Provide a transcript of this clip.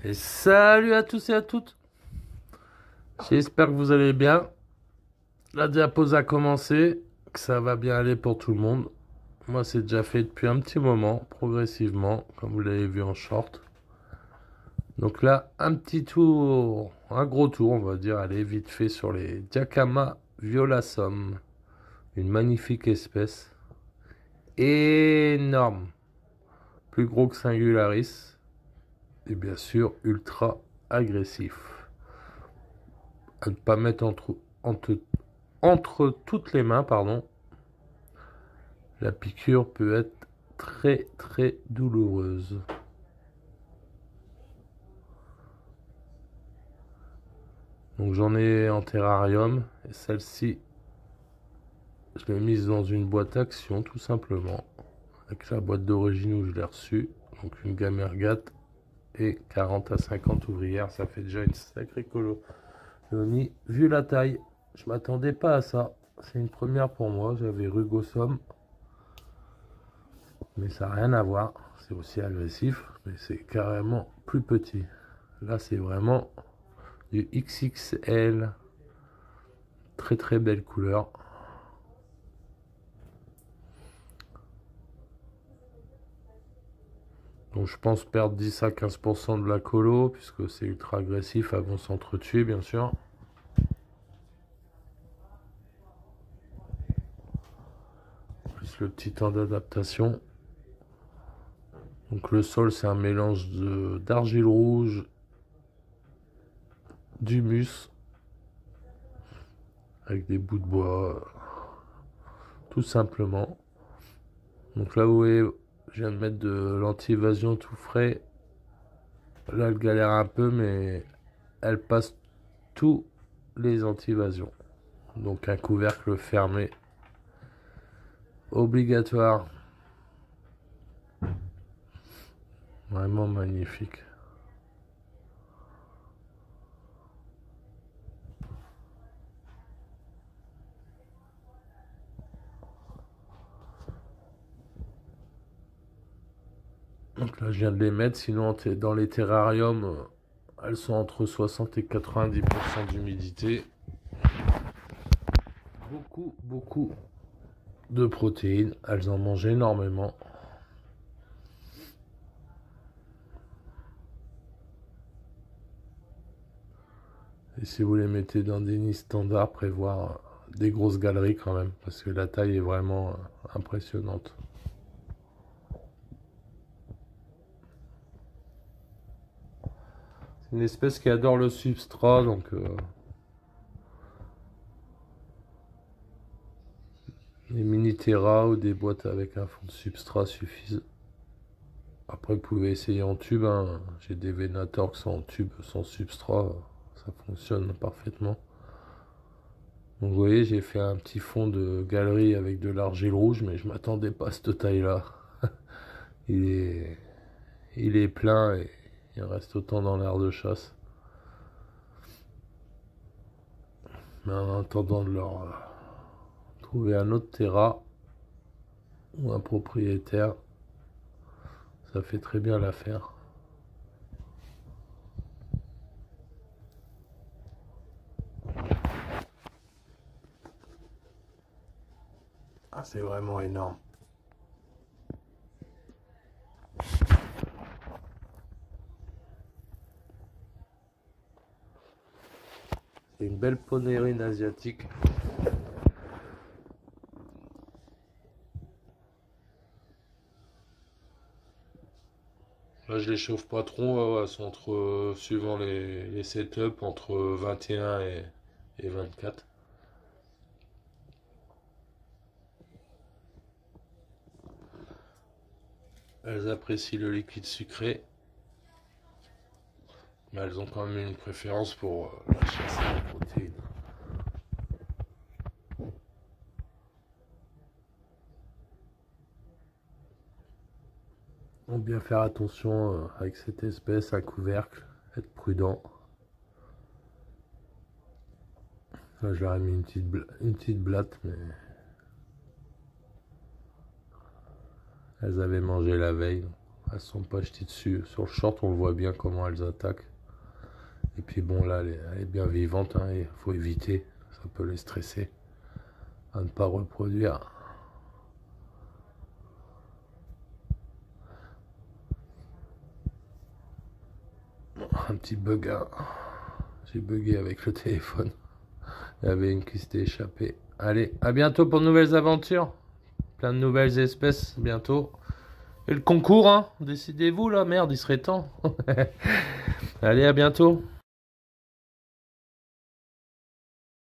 Et salut à tous et à toutes. J'espère que vous allez bien. La diapose a commencé, que ça va bien aller pour tout le monde. Moi, c'est déjà fait depuis un petit moment, progressivement, comme vous l'avez vu en short. Donc là, un petit tour, un gros tour, on va dire, allez, vite fait sur les Diacama violassum. Une magnifique espèce. Énorme. Plus gros que Singularis. Et bien sûr, ultra agressif. À ne pas mettre entre toutes les mains, pardon. La piqûre peut être très très douloureuse. Donc j'en ai en terrarium. Et celle-ci, je l'ai mise dans une boîte action tout simplement. Avec la boîte d'origine où je l'ai reçue. Donc une gamme Ergat et 40 à 50 ouvrières. Ça fait déjà une sacrée colonie. Vu la taille, je m'attendais pas à ça. C'est une première pour moi. J'avais Rugosom. Mais ça n'a rien à voir. C'est aussi agressif. Mais c'est carrément plus petit. Là, c'est vraiment du XXL. Très très belle couleur. Donc je pense perdre 10 à 15% de la colo, puisque c'est ultra agressif, elles vont s'entretuer bien sûr. Plus le petit temps d'adaptation. Donc le sol c'est un mélange d'argile rouge, d'humus, avec des bouts de bois, tout simplement. Donc là vous voyez, je viens de mettre de l'anti-évasion tout frais. Là elle galère un peu, mais elle passe tous les anti-évasions. Donc un couvercle fermé obligatoire. Vraiment magnifique. Donc là je viens de les mettre, sinon dans les terrariums, elles sont entre 60 et 90% d'humidité. Beaucoup de protéines, elles en mangent énormément. Et si vous les mettez dans des nids standards, prévoir des grosses galeries quand même, parce que la taille est vraiment impressionnante. C'est une espèce qui adore le substrat, donc les mini-terra ou des boîtes avec un fond de substrat suffisent. Après, vous pouvez essayer en tube, hein. J'ai des Venator qui sont en tube sans substrat, ça fonctionne parfaitement. Donc vous voyez, j'ai fait un petit fond de galerie avec de l'argile rouge, mais je m'attendais pas à cette taille-là. Il est, il est plein et il reste autant dans l'air de chasse. Mais en attendant de leur trouver un autre terra ou un propriétaire, ça fait très bien l'affaire. Ah, c'est vraiment énorme. C'est une belle ponérine asiatique. Là, je les chauffe pas trop, elles sont suivant les setups, entre 21 et 24. Elles apprécient le liquide sucré, mais elles ont quand même une préférence pour la chasse à la protéine. Donc bien faire attention avec cette espèce à couvercle, être prudent. Ça, je leur ai mis une petite blatte, mais elles avaient mangé la veille. Elles sont pas jetées dessus. Sur le short, on le voit bien comment elles attaquent. Et puis bon, là, elle est bien vivante. Hein, il faut éviter. Ça peut les stresser. À ne pas reproduire. Bon, un petit bug. Hein. J'ai bugué avec le téléphone. Il y avait une qui s'était échappée. Allez, à bientôt pour de nouvelles aventures. Plein de nouvelles espèces bientôt. Et le concours, hein. Décidez-vous là, merde, il serait temps. Allez, à bientôt.